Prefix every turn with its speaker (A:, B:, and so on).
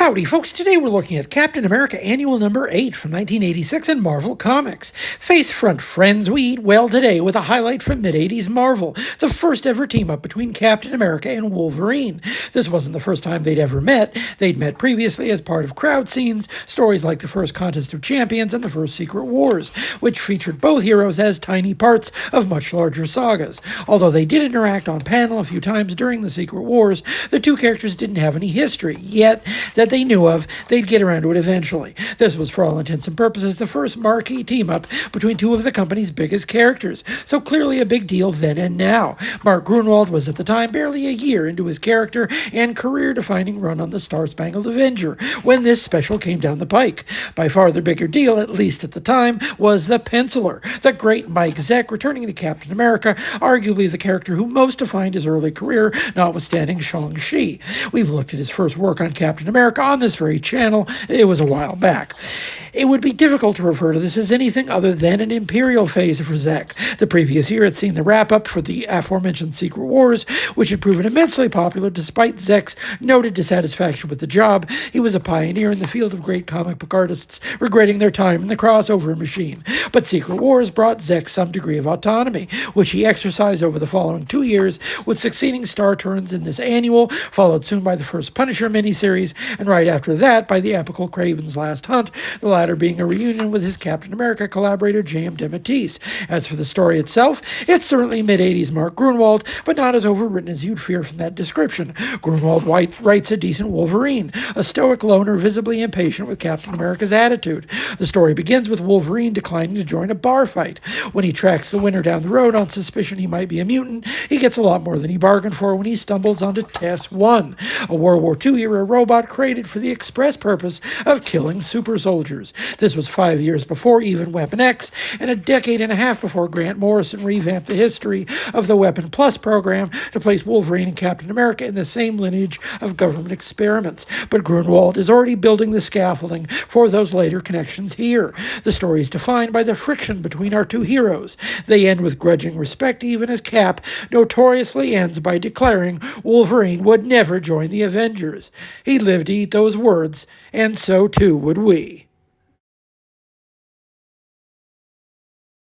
A: Howdy, folks. Today we're looking at Captain America Annual Number 8 from 1986 in Marvel Comics. Face front friends, we eat well today with a highlight from mid-80s Marvel, the first ever team-up between Captain America and Wolverine. This wasn't the first time they'd ever met. They'd met previously as part of crowd scenes, stories like the first Contest of Champions and the first Secret Wars, which featured both heroes as tiny parts of much larger sagas. Although they did interact on panel a few times during the Secret Wars, the two characters didn't have any history, yet that they knew of, they'd get around to it eventually. This was, for all intents and purposes, the first marquee team-up between two of the company's biggest characters, so clearly a big deal then and now. Mark Gruenwald was at the time barely a year into his character and career-defining run on the Star-Spangled Avenger when this special came down the pike. By far the bigger deal, at least at the time, was the penciler, the great Mike Zeck, returning to Captain America, arguably the character who most defined his early career, notwithstanding Shang-Chi. We've looked at his first work on Captain America on this very channel. It was a while back. It would be difficult to refer to this as anything other than an Imperial phase for Zeck. The previous year had seen the wrap-up for the aforementioned Secret Wars, which had proven immensely popular despite Zeck's noted dissatisfaction with the job. He was a pioneer in the field of great comic book artists, regretting their time in the crossover machine. But Secret Wars brought Zeck some degree of autonomy, which he exercised over the following 2 years, with succeeding star turns in this annual, followed soon by the first Punisher miniseries, and right after that by the epical Kraven's Last Hunt, the latter being a reunion with his Captain America collaborator J.M. DeMatteis. As for the story itself, it's certainly mid-80s Mark Gruenwald, but not as overwritten as you'd fear from that description. Gruenwald writes a decent Wolverine, a stoic loner visibly impatient with Captain America's attitude. The story begins with Wolverine declining to join a bar fight. When he tracks the winner down the road on suspicion he might be a mutant, he gets a lot more than he bargained for when he stumbles onto Tess 1, a World War II-era robot created for the express purpose of killing super soldiers. This was 5 years before even Weapon X, and a decade and a half before Grant Morrison revamped the history of the Weapon Plus program to place Wolverine and Captain America in the same lineage of government experiments. But Gruenwald is already building the scaffolding for those later connections here. The story is defined by the friction between our two heroes. They end with grudging respect, even as Cap notoriously ends by declaring Wolverine would never join the Avengers. He lived to eat those words, and so too would we.